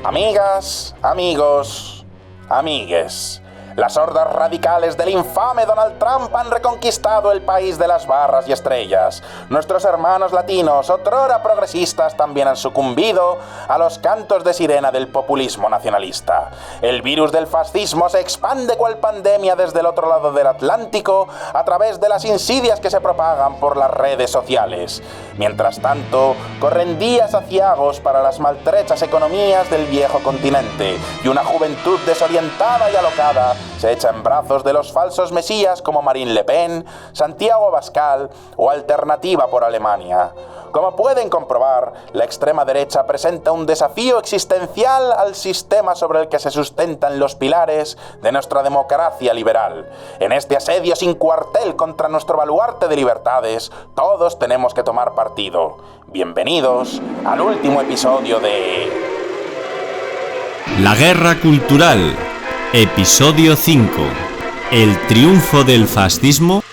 Amigas, amigos, amigues, las hordas radicales del infame Donald Trump han reconquistado el país de las barras y estrellas. Nuestros hermanos latinos, otrora progresistas, también han sucumbido a los cantos de sirena del populismo nacionalista. El virus del fascismo se expande cual pandemia desde el otro lado del Atlántico a través de las insidias que se propagan por las redes sociales. Mientras tanto, corren días aciagos para las maltrechas economías del viejo continente y una juventud desorientada y alocada se echa en brazos de los falsos mesías como Marine Le Pen, Santiago Abascal o Alternativa por Alemania. Como pueden comprobar, la extrema derecha presenta un desafío existencial al sistema sobre el que se sustentan los pilares de nuestra democracia liberal. En este asedio sin cuartel contra nuestro baluarte de libertades, todos tenemos que tomar partido. Bienvenidos al último episodio de... La Guerra Cultural, episodio 5. El triunfo del fascismo.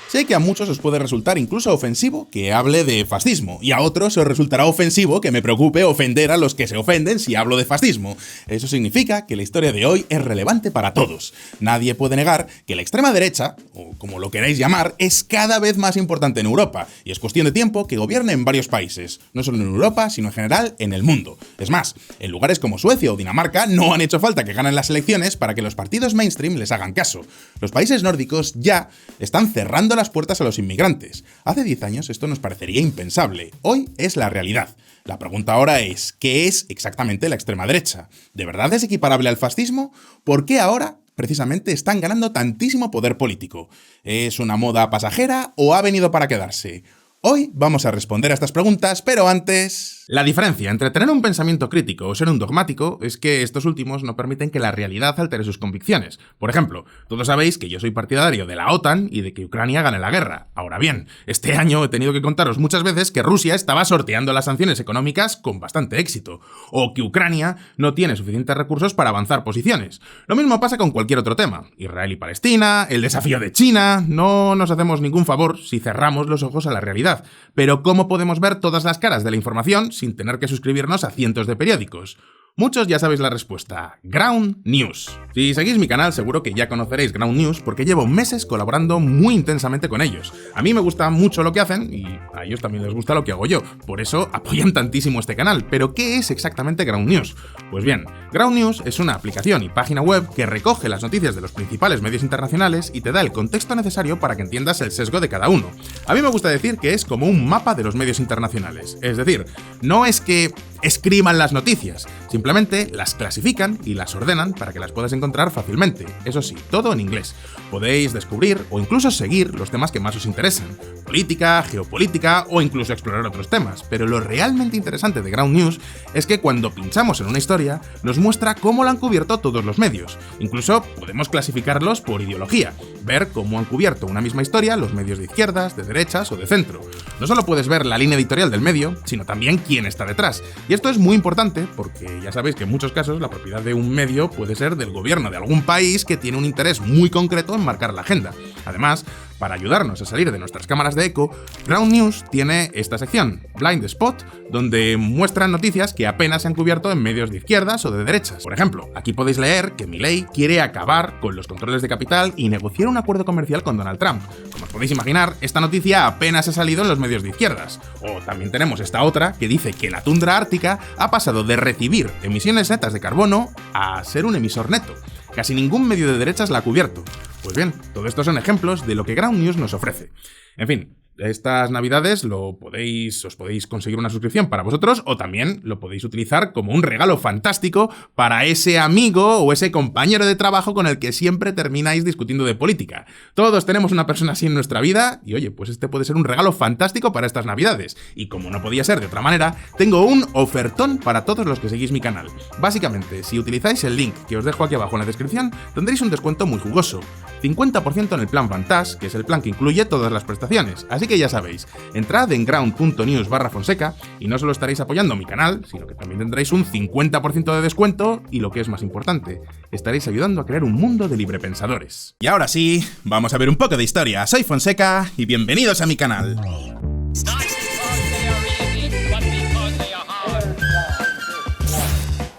Sé que a muchos os puede resultar incluso ofensivo que hable de fascismo, y a otros os resultará ofensivo que me preocupe ofender a los que se ofenden si hablo de fascismo. Eso significa que la historia de hoy es relevante para todos. Nadie puede negar que la extrema derecha, o como lo queráis llamar, es cada vez más importante en Europa, y es cuestión de tiempo que gobierne en varios países, no solo en Europa, sino en general en el mundo. Es más, en lugares como Suecia o Dinamarca no han hecho falta que ganen las elecciones para que los partidos mainstream les hagan caso. Los países nórdicos ya están cerrando las puertas a los inmigrantes. Hace 10 años esto nos parecería impensable. Hoy es la realidad. La pregunta ahora es, ¿qué es exactamente la extrema derecha? ¿De verdad es equiparable al fascismo? ¿Por qué ahora precisamente están ganando tantísimo poder político? ¿Es una moda pasajera o ha venido para quedarse? Hoy vamos a responder a estas preguntas, pero antes... La diferencia entre tener un pensamiento crítico o ser un dogmático es que estos últimos no permiten que la realidad altere sus convicciones. Por ejemplo, todos sabéis que yo soy partidario de la OTAN y de que Ucrania gane la guerra. Ahora bien, este año he tenido que contaros muchas veces que Rusia estaba sorteando las sanciones económicas con bastante éxito, o que Ucrania no tiene suficientes recursos para avanzar posiciones. Lo mismo pasa con cualquier otro tema. Israel y Palestina, el desafío de China... No nos hacemos ningún favor si cerramos los ojos a la realidad. Pero ¿cómo podemos ver todas las caras de la información sin tener que suscribirnos a cientos de periódicos? Muchos ya sabéis la respuesta: Ground News. Si seguís mi canal seguro que ya conoceréis Ground News porque llevo meses colaborando muy intensamente con ellos. A mí me gusta mucho lo que hacen y a ellos también les gusta lo que hago yo, por eso apoyan tantísimo este canal. ¿Pero qué es exactamente Ground News? Pues bien, Ground News es una aplicación y página web que recoge las noticias de los principales medios internacionales y te da el contexto necesario para que entiendas el sesgo de cada uno. A mí me gusta decir que es como un mapa de los medios internacionales, es decir, no es que escriban las noticias, simplemente las clasifican y las ordenan para que las puedas encontrar fácilmente. Eso sí, todo en inglés. Podéis descubrir o incluso seguir los temas que más os interesan: política, geopolítica o incluso explorar otros temas. Pero lo realmente interesante de Ground News es que cuando pinchamos en una historia nos muestra cómo la han cubierto todos los medios. Incluso podemos clasificarlos por ideología, ver cómo han cubierto una misma historia los medios de izquierdas, de derechas o de centro. No solo puedes ver la línea editorial del medio, sino también quién está detrás. Y esto es muy importante porque ya sabéis que en muchos casos la propiedad de un medio puede ser del gobierno de algún país que tiene un interés muy concreto en marcar la agenda. Además, para ayudarnos a salir de nuestras cámaras de eco, Ground News tiene esta sección, Blind Spot, donde muestran noticias que apenas se han cubierto en medios de izquierdas o de derechas. Por ejemplo, aquí podéis leer que Milei quiere acabar con los controles de capital y negociar un acuerdo comercial con Donald Trump. Como os podéis imaginar, esta noticia apenas ha salido en los medios de izquierdas. O también tenemos esta otra que dice que la tundra ártica ha pasado de recibir emisiones netas de carbono a ser un emisor neto. Casi ningún medio de derechas la ha cubierto. Pues bien, todo esto son ejemplos de lo que Ground News nos ofrece. En fin, estas navidades os podéis conseguir una suscripción para vosotros o también lo podéis utilizar como un regalo fantástico para ese amigo o ese compañero de trabajo con el que siempre termináis discutiendo de política. Todos tenemos una persona así en nuestra vida y oye, pues este puede ser un regalo fantástico para estas navidades. Y como no podía ser de otra manera, tengo un ofertón para todos los que seguís mi canal. Básicamente, si utilizáis el link que os dejo aquí abajo en la descripción, tendréis un descuento muy jugoso. 50% en el plan Vantage, que es el plan que incluye todas las prestaciones. Así que ya sabéis, entrad en ground.news/Fonseca y no solo estaréis apoyando mi canal, sino que también tendréis un 50% de descuento y lo que es más importante, estaréis ayudando a crear un mundo de librepensadores. Y ahora sí, vamos a ver un poco de historia. Soy Fonseca y bienvenidos a mi canal.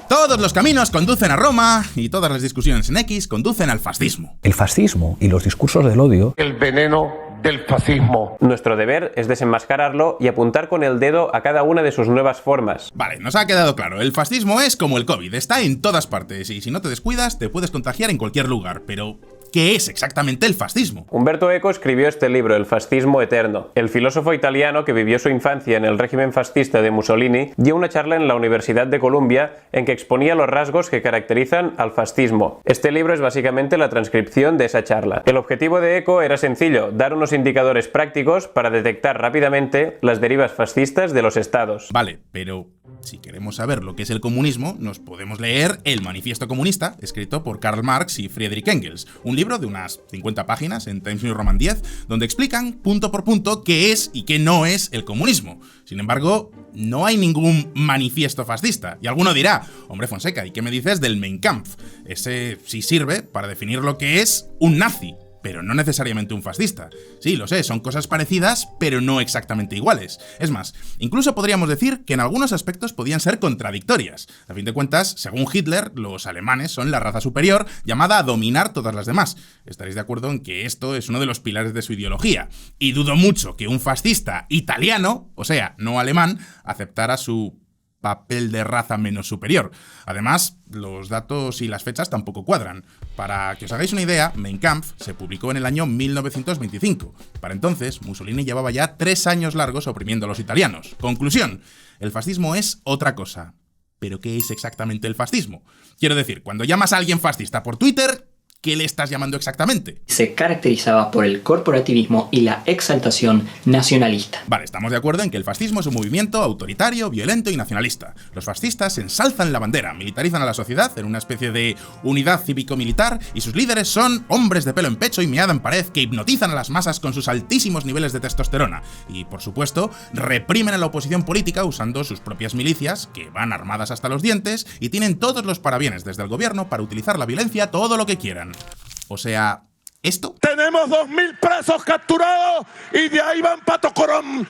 Todos los caminos conducen a Roma y todas las discusiones en X conducen al fascismo. El fascismo y los discursos del odio. El veneno del fascismo. Nuestro deber es desenmascararlo y apuntar con el dedo a cada una de sus nuevas formas. Vale, nos ha quedado claro, el fascismo es como el COVID, está en todas partes y si no te descuidas te puedes contagiar en cualquier lugar, pero ¿qué es exactamente el fascismo? Umberto Eco escribió este libro, El fascismo eterno. El filósofo italiano que vivió su infancia en el régimen fascista de Mussolini dio una charla en la Universidad de Columbia en que exponía los rasgos que caracterizan al fascismo. Este libro es básicamente la transcripción de esa charla. El objetivo de Eco era sencillo, dar unos indicadores prácticos para detectar rápidamente las derivas fascistas de los estados. Vale, pero si queremos saber lo que es el comunismo, nos podemos leer El Manifiesto Comunista, escrito por Karl Marx y Friedrich Engels, un libro de unas 50 páginas en Times New Roman 10, donde explican punto por punto qué es y qué no es el comunismo. Sin embargo, no hay ningún manifiesto fascista. Y alguno dirá, hombre Fonseca, ¿y qué me dices del Mein Kampf? Ese sí sirve para definir lo que es un nazi, pero no necesariamente un fascista. Sí, lo sé, son cosas parecidas, pero no exactamente iguales. Es más, incluso podríamos decir que en algunos aspectos podían ser contradictorias. A fin de cuentas, según Hitler, los alemanes son la raza superior llamada a dominar todas las demás. Estaréis de acuerdo en que esto es uno de los pilares de su ideología. Y dudo mucho que un fascista italiano, o sea, no alemán, aceptara su papel de raza menos superior. Además, los datos y las fechas tampoco cuadran. Para que os hagáis una idea, Mein Kampf se publicó en el año 1925. Para entonces, Mussolini llevaba ya 3 años largos oprimiendo a los italianos. Conclusión, el fascismo es otra cosa. ¿Pero qué es exactamente el fascismo? Quiero decir, cuando llamas a alguien fascista por Twitter, ¿qué le estás llamando exactamente? Se caracterizaba por el corporativismo y la exaltación nacionalista. Vale, estamos de acuerdo en que el fascismo es un movimiento autoritario, violento y nacionalista. Los fascistas ensalzan la bandera, militarizan a la sociedad en una especie de unidad cívico-militar y sus líderes son hombres de pelo en pecho y meada en pared que hipnotizan a las masas con sus altísimos niveles de testosterona. Y, por supuesto, reprimen a la oposición política usando sus propias milicias, que van armadas hasta los dientes y tienen todos los parabienes desde el gobierno para utilizar la violencia todo lo que quieran. O sea, ¿esto? Tenemos 2000 presos capturados y de ahí van pa' Tocorón.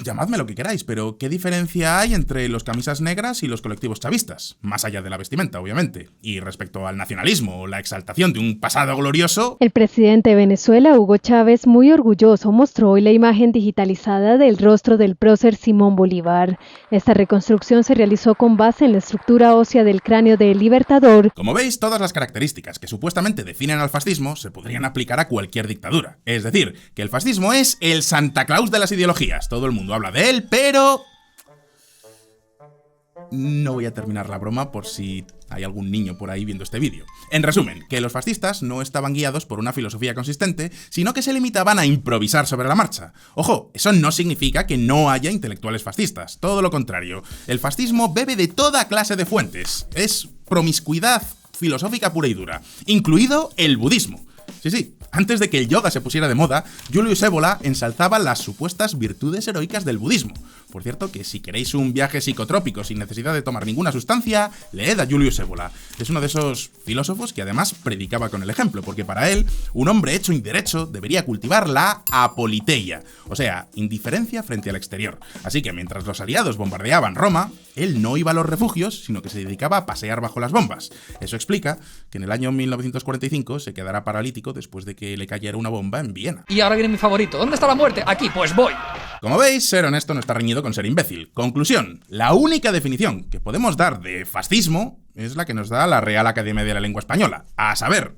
Llamadme lo que queráis, pero ¿qué diferencia hay entre los camisas negras y los colectivos chavistas? Más allá de la vestimenta, obviamente. Y respecto al nacionalismo o la exaltación de un pasado glorioso... El presidente de Venezuela, Hugo Chávez, muy orgulloso, mostró hoy la imagen digitalizada del rostro del prócer Simón Bolívar. Esta reconstrucción se realizó con base en la estructura ósea del cráneo del Libertador. Como veis, todas las características que supuestamente definen al fascismo se podrían aplicar a cualquier dictadura. Es decir, que el fascismo es el Santa Claus de las ideologías. Todo el mundo habla de él, pero... No voy a terminar la broma por si hay algún niño por ahí viendo este vídeo. En resumen, que los fascistas no estaban guiados por una filosofía consistente, sino que se limitaban a improvisar sobre la marcha. Ojo, eso no significa que no haya intelectuales fascistas, todo lo contrario. El fascismo bebe de toda clase de fuentes. Es promiscuidad filosófica pura y dura, incluido el budismo. Sí, antes de que el yoga se pusiera de moda, Julius Evola ensalzaba las supuestas virtudes heroicas del budismo. Por cierto, que si queréis un viaje psicotrópico sin necesidad de tomar ninguna sustancia, leed a Julius Evola. Es uno de esos filósofos que además predicaba con el ejemplo, porque para él, un hombre hecho y derecho debería cultivar la apoliteia, o sea, indiferencia frente al exterior. Así que mientras los aliados bombardeaban Roma, él no iba a los refugios, sino que se dedicaba a pasear bajo las bombas. Eso explica que en el año 1945 se quedara paralítico después de que le cayera una bomba en Viena. Y ahora viene mi favorito. ¿Dónde está la muerte? Aquí, pues voy. Como veis, ser honesto no está reñido con ser imbécil. Conclusión, la única definición que podemos dar de fascismo es la que nos da la Real Academia de la Lengua Española, a saber...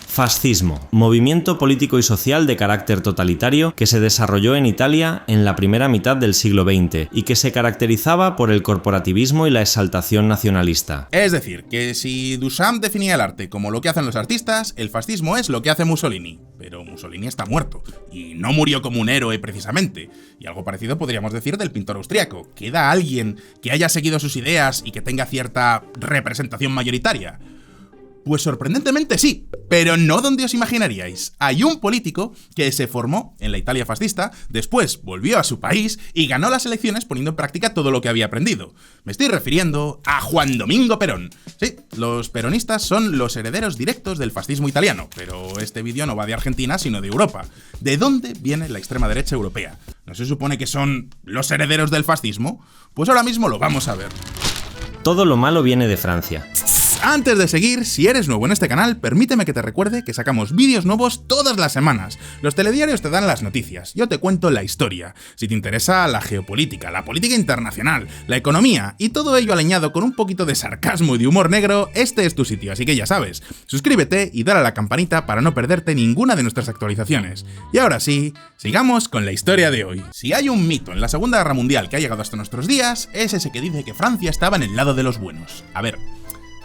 Fascismo, movimiento político y social de carácter totalitario que se desarrolló en Italia en la primera mitad del siglo XX y que se caracterizaba por el corporativismo y la exaltación nacionalista. Es decir, que si Duchamp definía el arte como lo que hacen los artistas, el fascismo es lo que hace Mussolini. Pero Mussolini está muerto, y no murió como un héroe precisamente. Y algo parecido podríamos decir del pintor austriaco. ¿Queda alguien que haya seguido sus ideas y que tenga cierta representación mayoritaria? Pues sorprendentemente sí, pero no donde os imaginaríais. Hay un político que se formó en la Italia fascista, después volvió a su país y ganó las elecciones poniendo en práctica todo lo que había aprendido. Me estoy refiriendo a Juan Domingo Perón. Sí, los peronistas son los herederos directos del fascismo italiano, pero este vídeo no va de Argentina, sino de Europa. ¿De dónde viene la extrema derecha europea? ¿No se supone que son los herederos del fascismo? Pues ahora mismo lo vamos a ver. Todo lo malo viene de Francia. Antes de seguir, si eres nuevo en este canal, permíteme que te recuerde que sacamos vídeos nuevos todas las semanas. Los telediarios te dan las noticias, yo te cuento la historia. Si te interesa la geopolítica, la política internacional, la economía y todo ello alineado con un poquito de sarcasmo y de humor negro, este es tu sitio, así que ya sabes, suscríbete y dale a la campanita para no perderte ninguna de nuestras actualizaciones. Y ahora sí, sigamos con la historia de hoy. Si hay un mito en la Segunda Guerra Mundial que ha llegado hasta nuestros días, es ese que dice que Francia estaba en el lado de los buenos. A ver,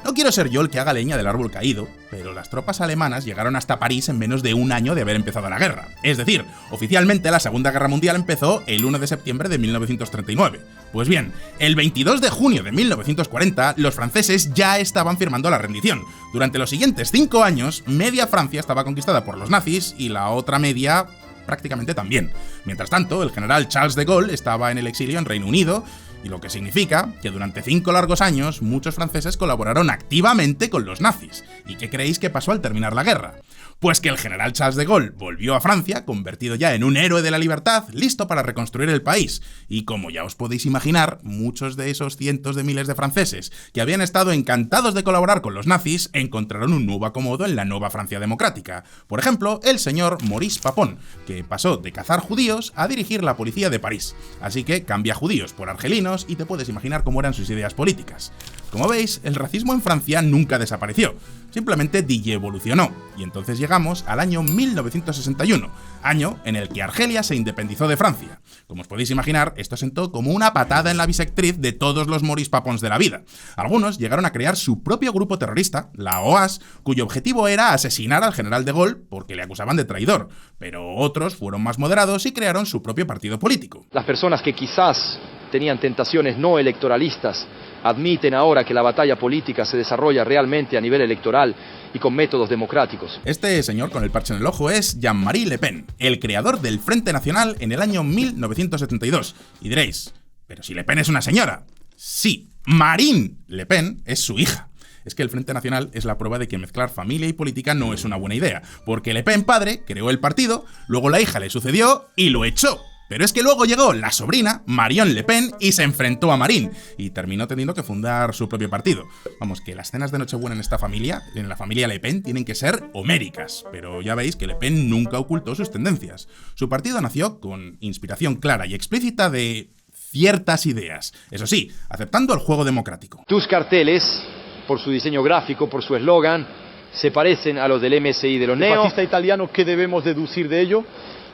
no quiero ser yo el que haga leña del árbol caído, pero las tropas alemanas llegaron hasta París en menos de un año de haber empezado la guerra. Es decir, oficialmente la Segunda Guerra Mundial empezó el 1 de septiembre de 1939. Pues bien, el 22 de junio de 1940, los franceses ya estaban firmando la rendición. Durante los siguientes 5 años, media Francia estaba conquistada por los nazis y la otra media prácticamente también. Mientras tanto, el general Charles de Gaulle estaba en el exilio en Reino Unido, y lo que significa que durante 5 largos años muchos franceses colaboraron activamente con los nazis. ¿Y qué creéis que pasó al terminar la guerra? Pues que el general Charles de Gaulle volvió a Francia, convertido ya en un héroe de la libertad, listo para reconstruir el país. Y como ya os podéis imaginar, muchos de esos cientos de miles de franceses que habían estado encantados de colaborar con los nazis encontraron un nuevo acomodo en la nueva Francia democrática. Por ejemplo, el señor Maurice Papon, que pasó de cazar judíos a dirigir la policía de París. Así que cambia judíos por argelinos y te puedes imaginar cómo eran sus ideas políticas. Como veis, el racismo en Francia nunca desapareció, simplemente digievolucionó, y entonces llegamos al año 1961, año en el que Argelia se independizó de Francia. Como os podéis imaginar, esto sentó como una patada en la bisectriz de todos los Maurice Papons de la vida. Algunos llegaron a crear su propio grupo terrorista, la OAS, cuyo objetivo era asesinar al general de Gaulle porque le acusaban de traidor, pero otros fueron más moderados y crearon su propio partido político. Las personas que quizás tenían tentaciones no electoralistas admiten ahora que la batalla política se desarrolla realmente a nivel electoral y con métodos democráticos. Este señor con el parche en el ojo es Jean-Marie Le Pen, el creador del Frente Nacional en el año 1972. Y diréis, ¿pero si Le Pen es una señora? Sí, Marine Le Pen es su hija. Es que el Frente Nacional es la prueba de que mezclar familia y política no es una buena idea, porque Le Pen padre creó el partido, luego la hija le sucedió y lo echó. Pero es que luego llegó la sobrina, Marion Le Pen, y se enfrentó a Marine, y terminó teniendo que fundar su propio partido. Vamos, que las cenas de Nochebuena en esta familia, en la familia Le Pen, tienen que ser homéricas, pero ya veis que Le Pen nunca ocultó sus tendencias. Su partido nació con inspiración clara y explícita de ciertas ideas, eso sí, aceptando el juego democrático. Tus carteles, por su diseño gráfico, por su eslogan, se parecen a los del MSI de los neo. ¿Fascista italiano qué debemos deducir de ello?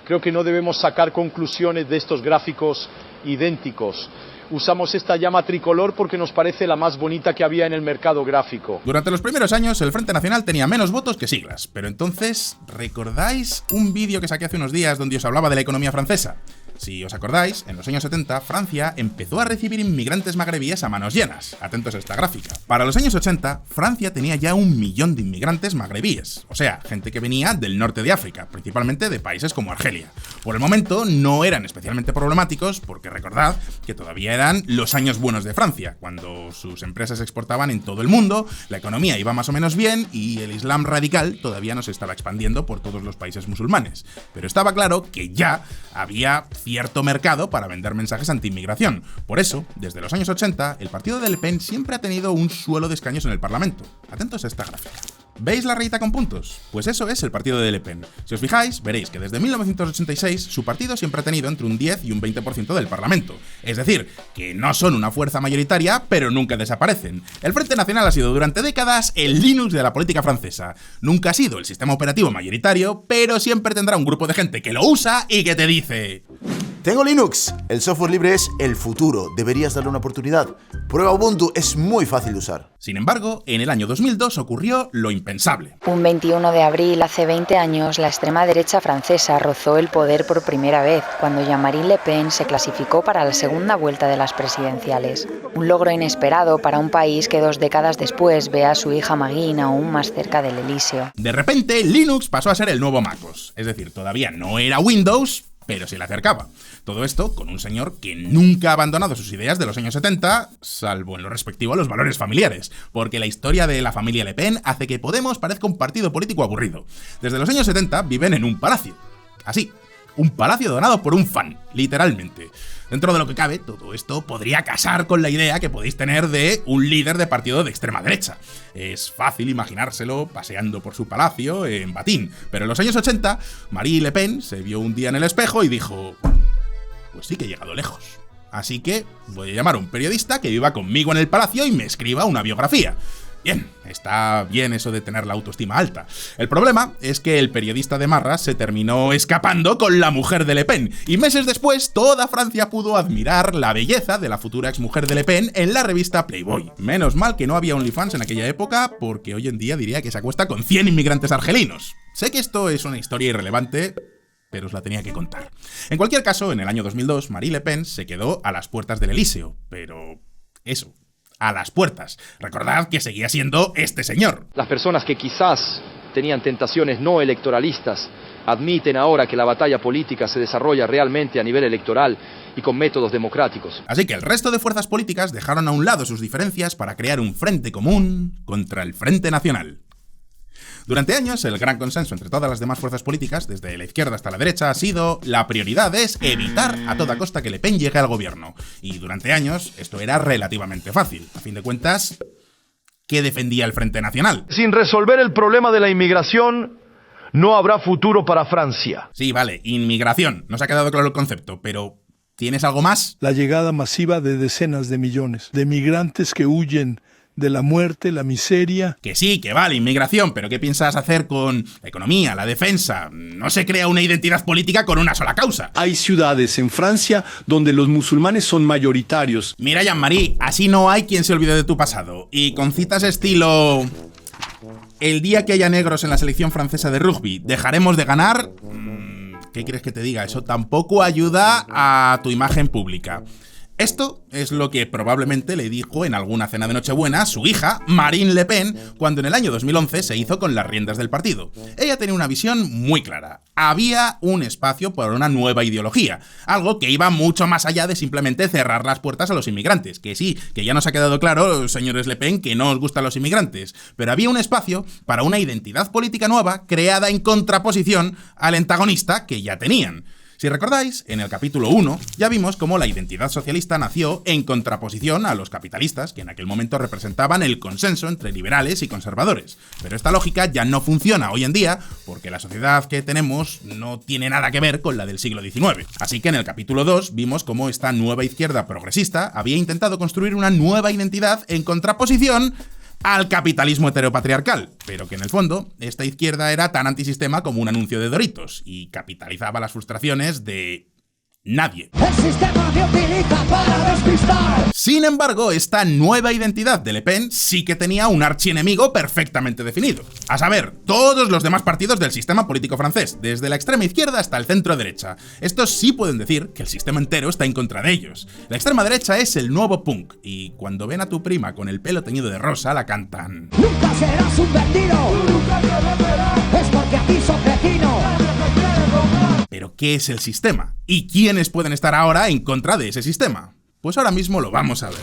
Creo que no debemos sacar conclusiones de estos gráficos idénticos. Usamos esta llama tricolor porque nos parece la más bonita que había en el mercado gráfico. Durante los primeros años el Frente Nacional tenía menos votos que siglas, pero entonces, ¿recordáis un vídeo que saqué hace unos días donde os hablaba de la economía francesa? Si os acordáis, en los años 70 Francia empezó a recibir inmigrantes magrebíes a manos llenas. Atentos a esta gráfica. Para los años 80, Francia tenía ya 1 millón de inmigrantes magrebíes, o sea, gente que venía del norte de África, principalmente de países como Argelia. Por el momento no eran especialmente problemáticos porque recordad que todavía eran los años buenos de Francia, cuando sus empresas exportaban en todo el mundo, la economía iba más o menos bien y el Islam radical todavía no se estaba expandiendo por todos los países musulmanes. Pero estaba claro que ya había cierto mercado para vender mensajes anti-inmigración. Por eso, desde los años 80, el partido de Le Pen siempre ha tenido un suelo de escaños en el Parlamento. Atentos a esta gráfica. ¿Veis la rayita con puntos? Pues eso es el partido de Le Pen. Si os fijáis, veréis que desde 1986 su partido siempre ha tenido entre un 10 y un 20% del Parlamento. Es decir, que no son una fuerza mayoritaria, pero nunca desaparecen. El Frente Nacional ha sido durante décadas el Linux de la política francesa. Nunca ha sido el sistema operativo mayoritario, pero siempre tendrá un grupo de gente que lo usa y que te dice: tengo Linux, el software libre es el futuro, deberías darle una oportunidad. Prueba Ubuntu, es muy fácil de usar. Sin embargo, en el año 2002 ocurrió lo impensable. Un 21 de abril, hace 20 años, la extrema derecha francesa rozó el poder por primera vez, cuando Jean-Marie Le Pen se clasificó para la segunda vuelta de las presidenciales. Un logro inesperado para un país que 2 décadas después ve a su hija Marine aún más cerca del Elíseo. De repente, Linux pasó a ser el nuevo MacOS. Es decir, todavía no era Windows, pero se le acercaba. Todo esto con un señor que nunca ha abandonado sus ideas de los años 70, salvo en lo respectivo a los valores familiares, porque la historia de la familia Le Pen hace que Podemos parezca un partido político aburrido. Desde los años 70 viven en un palacio. Así, un palacio donado por un fan, literalmente. Dentro de lo que cabe, todo esto podría casar con la idea que podéis tener de un líder de partido de extrema derecha. Es fácil imaginárselo paseando por su palacio en batín, pero en los años 80, Marine Le Pen se vio un día en el espejo y dijo: pues sí que he llegado lejos. Así que voy a llamar a un periodista que viva conmigo en el palacio y me escriba una biografía. Bien, está bien eso de tener la autoestima alta. El problema es que el periodista de Marras se terminó escapando con la mujer de Le Pen, y meses después toda Francia pudo admirar la belleza de la futura exmujer de Le Pen en la revista Playboy. Menos mal que no había OnlyFans en aquella época, porque hoy en día diría que se acuesta con 100 inmigrantes argelinos. Sé que esto es una historia irrelevante, pero os la tenía que contar. En cualquier caso, en el año 2002, Marine Le Pen se quedó a las puertas del Elíseo, pero eso, a las puertas. Recordad que seguía siendo este señor. Las personas que quizás tenían tentaciones no electoralistas admiten ahora que la batalla política se desarrolla realmente a nivel electoral y con métodos democráticos. Así que el resto de fuerzas políticas dejaron a un lado sus diferencias para crear un frente común contra el Frente Nacional. Durante años, el gran consenso entre todas las demás fuerzas políticas, desde la izquierda hasta la derecha, ha sido: la prioridad es evitar a toda costa que Le Pen llegue al gobierno. Y durante años esto era relativamente fácil. A fin de cuentas, ¿qué defendía el Frente Nacional? Sin resolver el problema de la inmigración, no habrá futuro para Francia. Sí, vale, inmigración. Nos ha quedado claro el concepto, pero ¿tienes algo más? La llegada masiva de decenas de millones de migrantes que huyen de la muerte, la miseria. Que sí, que vale, inmigración, pero ¿qué piensas hacer con la economía, la defensa? No se crea una identidad política con una sola causa. Hay ciudades en Francia donde los musulmanes son mayoritarios. Mira, Jean-Marie, así no hay quien se olvide de tu pasado. Y con citas estilo: el día que haya negros en la selección francesa de rugby, dejaremos de ganar. ¿Qué quieres que te diga? Eso tampoco ayuda a tu imagen pública. Esto es lo que probablemente le dijo en alguna cena de Nochebuena su hija, Marine Le Pen, cuando en el año 2011 se hizo con las riendas del partido. Ella tenía una visión muy clara. Había un espacio para una nueva ideología, algo que iba mucho más allá de simplemente cerrar las puertas a los inmigrantes. Que sí, que ya nos ha quedado claro, señores Le Pen, que no os gustan los inmigrantes, pero había un espacio para una identidad política nueva creada en contraposición al antagonista que ya tenían. Si recordáis, en el capítulo 1 ya vimos cómo la identidad socialista nació en contraposición a los capitalistas, que en aquel momento representaban el consenso entre liberales y conservadores. Pero esta lógica ya no funciona hoy en día, porque la sociedad que tenemos no tiene nada que ver con la del siglo XIX. Así que en el capítulo 2 vimos cómo esta nueva izquierda progresista había intentado construir una nueva identidad en contraposición al capitalismo heteropatriarcal, pero que en el fondo esta izquierda era tan antisistema como un anuncio de Doritos y capitalizaba las frustraciones de nadie. El sistema te utiliza para despistar. Sin embargo, esta nueva identidad de Le Pen sí que tenía un archienemigo perfectamente definido. A saber, todos los demás partidos del sistema político francés, desde la extrema izquierda hasta el centro derecha. Estos sí pueden decir que el sistema entero está en contra de ellos. La extrema derecha es el nuevo punk, y cuando ven a tu prima con el pelo teñido de rosa, la cantan: nunca serás un vendido, es porque aquí sos cretino. ¿Pero qué es el sistema? ¿Y quiénes pueden estar ahora en contra de ese sistema? Pues ahora mismo lo vamos a ver.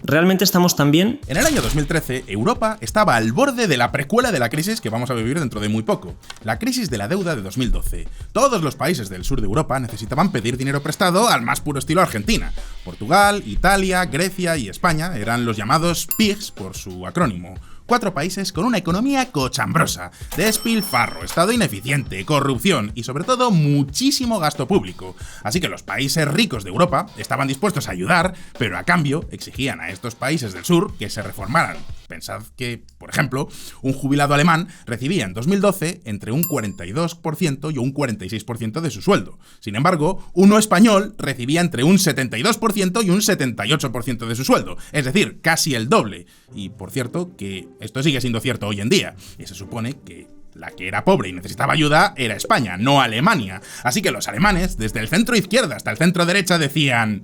¿Realmente estamos tan bien? En el año 2013, Europa estaba al borde de la precuela de la crisis que vamos a vivir dentro de muy poco, la crisis de la deuda de 2012. Todos los países del sur de Europa necesitaban pedir dinero prestado al más puro estilo Argentina. Portugal, Italia, Grecia y España eran los llamados PIGS por su acrónimo. 4 países con una economía cochambrosa, despilfarro, estado ineficiente, corrupción y sobre todo muchísimo gasto público. Así que los países ricos de Europa estaban dispuestos a ayudar, pero a cambio exigían a estos países del sur que se reformaran. Pensad que, por ejemplo, un jubilado alemán recibía en 2012 entre un 42% y un 46% de su sueldo. Sin embargo, uno español recibía entre un 72% y un 78% de su sueldo, es decir, casi el doble. Y, por cierto, que esto sigue siendo cierto hoy en día, y se supone que la que era pobre y necesitaba ayuda era España, no Alemania. Así que los alemanes, desde el centro izquierda hasta el centro derecha, decían: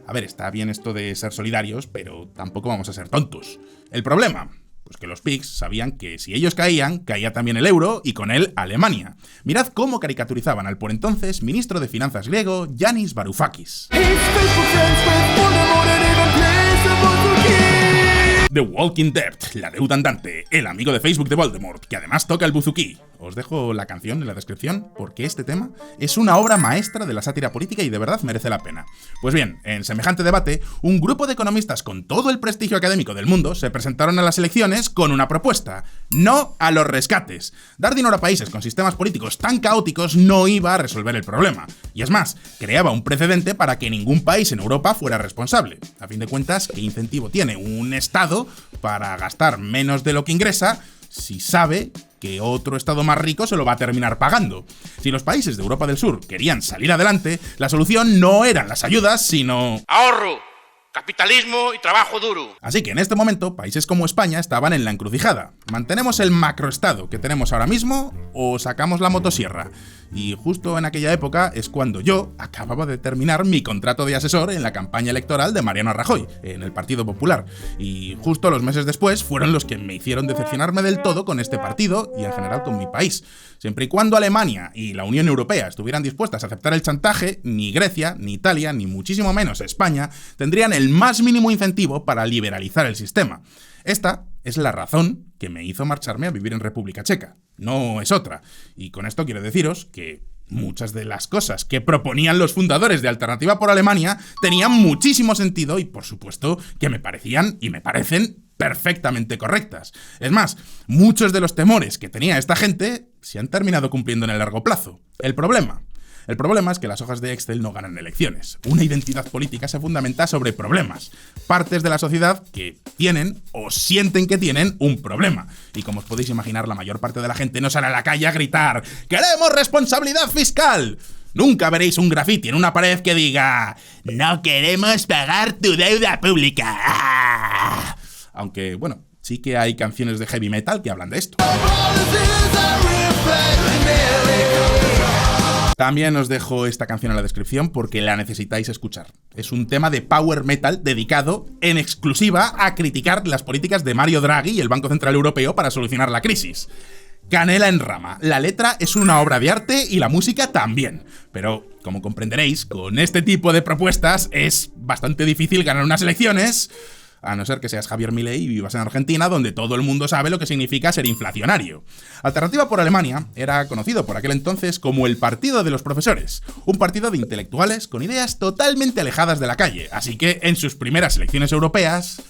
a ver, está bien esto de ser solidarios, pero tampoco vamos a ser tontos. ¿El problema? Pues que los PIGS sabían que si ellos caían, caía también el euro y con él Alemania. Mirad cómo caricaturizaban al por entonces ministro de Finanzas griego, Yanis Varoufakis. The Walking Dead, la deuda andante, el amigo de Facebook de Voldemort, que además toca el buzuki. Os dejo la canción en la descripción porque este tema es una obra maestra de la sátira política y de verdad merece la pena. Pues bien, en semejante debate, un grupo de economistas con todo el prestigio académico del mundo se presentaron a las elecciones con una propuesta: no a los rescates. Dar dinero a países con sistemas políticos tan caóticos no iba a resolver el problema. Y es más, creaba un precedente para que ningún país en Europa fuera responsable. A fin de cuentas, ¿qué incentivo tiene un Estado para gastar menos de lo que ingresa si sabe que otro Estado más rico se lo va a terminar pagando? Si los países de Europa del Sur querían salir adelante, la solución no eran las ayudas, sino ahorro, capitalismo y trabajo duro. Así que en este momento, países como España estaban en la encrucijada. ¿Mantenemos el macroestado que tenemos ahora mismo o sacamos la motosierra? Y justo en aquella época es cuando yo acababa de terminar mi contrato de asesor en la campaña electoral de Mariano Rajoy, en el Partido Popular. Y justo los meses después fueron los que me hicieron decepcionarme del todo con este partido y en general con mi país. Siempre y cuando Alemania y la Unión Europea estuvieran dispuestas a aceptar el chantaje, ni Grecia, ni Italia, ni muchísimo menos España tendrían el más mínimo incentivo para liberalizar el sistema. Esta es la razón que me hizo marcharme a vivir en República Checa. No es otra. Y con esto quiero deciros que muchas de las cosas que proponían los fundadores de Alternativa por Alemania tenían muchísimo sentido y, por supuesto, que me parecían y me parecen perfectamente correctas. Es más, muchos de los temores que tenía esta gente se han terminado cumpliendo en el largo plazo. El problema es que las hojas de Excel no ganan elecciones. Una identidad política se fundamenta sobre problemas. Partes de la sociedad que tienen o sienten que tienen un problema. Y como os podéis imaginar, la mayor parte de la gente no sale a la calle a gritar ¡queremos responsabilidad fiscal! Nunca veréis un grafiti en una pared que diga ¡no queremos pagar tu deuda pública! ¡Ah! Aunque, bueno, sí que hay canciones de heavy metal que hablan de esto. También os dejo esta canción en la descripción porque la necesitáis escuchar. Es un tema de power metal dedicado en exclusiva a criticar las políticas de Mario Draghi y el Banco Central Europeo para solucionar la crisis. Canela en rama. La letra es una obra de arte y la música también. Pero, como comprenderéis, con este tipo de propuestas es bastante difícil ganar unas elecciones, a no ser que seas Javier Milei y vivas en Argentina, donde todo el mundo sabe lo que significa ser inflacionario. Alternativa por Alemania era conocido por aquel entonces como el Partido de los Profesores, un partido de intelectuales con ideas totalmente alejadas de la calle, así que en sus primeras elecciones europeas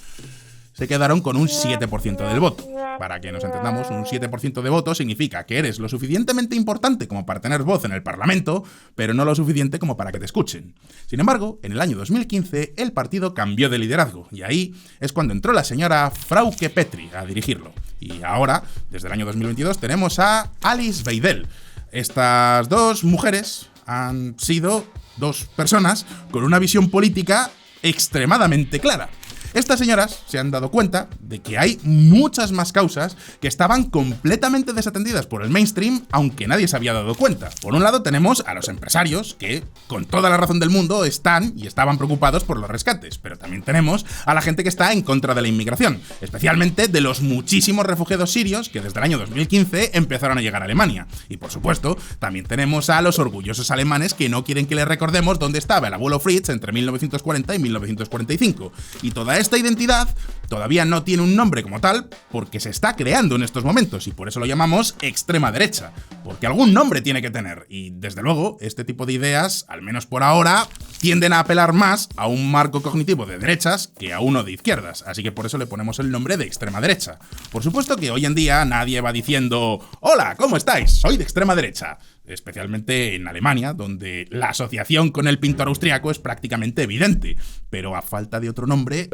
se quedaron con un 7% del voto. Para que nos entendamos, un 7% de voto significa que eres lo suficientemente importante como para tener voz en el Parlamento, pero no lo suficiente como para que te escuchen. Sin embargo, en el año 2015 el partido cambió de liderazgo, y ahí es cuando entró la señora Frauke Petry a dirigirlo. Y ahora, desde el año 2022, tenemos a Alice Weidel. Estas dos mujeres han sido dos personas con una visión política extremadamente clara. Estas señoras se han dado cuenta de que hay muchas más causas que estaban completamente desatendidas por el mainstream, aunque nadie se había dado cuenta. Por un lado tenemos a los empresarios que, con toda la razón del mundo, están y estaban preocupados por los rescates, pero también tenemos a la gente que está en contra de la inmigración, especialmente de los muchísimos refugiados sirios que desde el año 2015 empezaron a llegar a Alemania. Y por supuesto, también tenemos a los orgullosos alemanes que no quieren que les recordemos dónde estaba el abuelo Fritz entre 1940 y 1945. Y toda esta identidad todavía no tiene un nombre como tal porque se está creando en estos momentos y por eso lo llamamos extrema derecha, porque algún nombre tiene que tener y desde luego este tipo de ideas, al menos por ahora, tienden a apelar más a un marco cognitivo de derechas que a uno de izquierdas, así que por eso le ponemos el nombre de extrema derecha. Por supuesto que hoy en día nadie va diciendo «Hola, ¿cómo estáis? Soy de extrema derecha», especialmente en Alemania, donde la asociación con el pintor austriaco es prácticamente evidente, pero a falta de otro nombre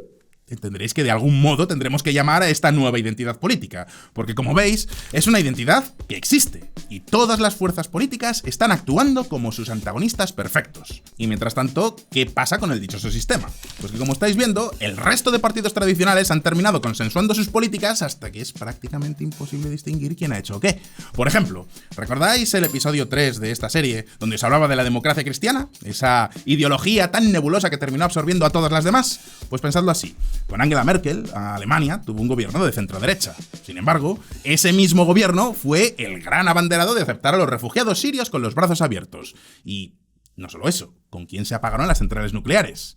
entenderéis que de algún modo tendremos que llamar a esta nueva identidad política, porque como veis, es una identidad que existe, y todas las fuerzas políticas están actuando como sus antagonistas perfectos. Y mientras tanto, ¿qué pasa con el dichoso sistema? Pues que como estáis viendo, el resto de partidos tradicionales han terminado consensuando sus políticas hasta que es prácticamente imposible distinguir quién ha hecho qué. Por ejemplo, ¿recordáis el episodio 3 de esta serie, donde se hablaba de la democracia cristiana? Esa ideología tan nebulosa que terminó absorbiendo a todas las demás. Pues pensadlo así. Con Angela Merkel, Alemania tuvo un gobierno de centro-derecha. Sin embargo, ese mismo gobierno fue el gran abanderado de aceptar a los refugiados sirios con los brazos abiertos. Y no solo eso, ¿con quién se apagaron las centrales nucleares?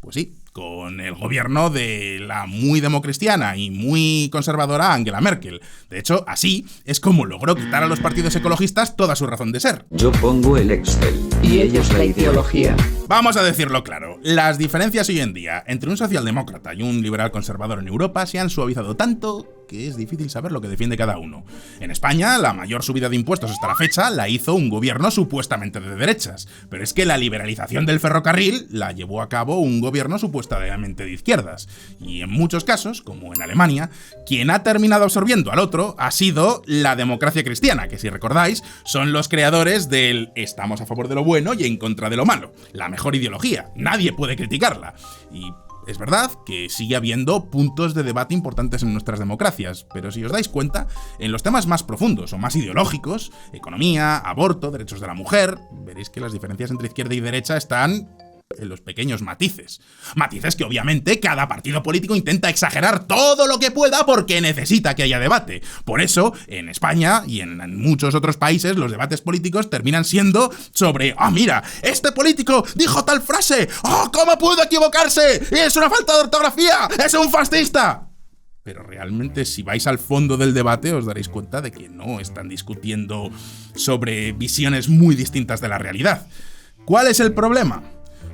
Pues sí, con el gobierno de la muy democristiana y muy conservadora Angela Merkel. De hecho, así es como logró quitar a los partidos ecologistas toda su razón de ser. Yo pongo el Excel y ellos la ideología. Vamos a decirlo claro, las diferencias hoy en día entre un socialdemócrata y un liberal conservador en Europa se han suavizado tanto que es difícil saber lo que defiende cada uno. En España, la mayor subida de impuestos hasta la fecha la hizo un gobierno supuestamente de derechas, pero es que la liberalización del ferrocarril la llevó a cabo un gobierno supuestamente de izquierdas. Y en muchos casos, como en Alemania, quien ha terminado absorbiendo al otro ha sido la democracia cristiana, que si recordáis, son los creadores del estamos a favor de lo bueno y en contra de lo malo. La mejor ideología, nadie puede criticarla. Y es verdad que sigue habiendo puntos de debate importantes en nuestras democracias, pero si os dais cuenta, en los temas más profundos o más ideológicos, economía, aborto, derechos de la mujer, veréis que las diferencias entre izquierda y derecha están en los pequeños matices. Matices que obviamente cada partido político intenta exagerar todo lo que pueda porque necesita que haya debate. Por eso, en España y en muchos otros países, los debates políticos terminan siendo sobre mira, este político dijo tal frase, ¿cómo pudo equivocarse? ¡Es una falta de ortografía! ¡Es un fascista! Pero realmente, si vais al fondo del debate, os daréis cuenta de que no están discutiendo sobre visiones muy distintas de la realidad. ¿Cuál es el problema?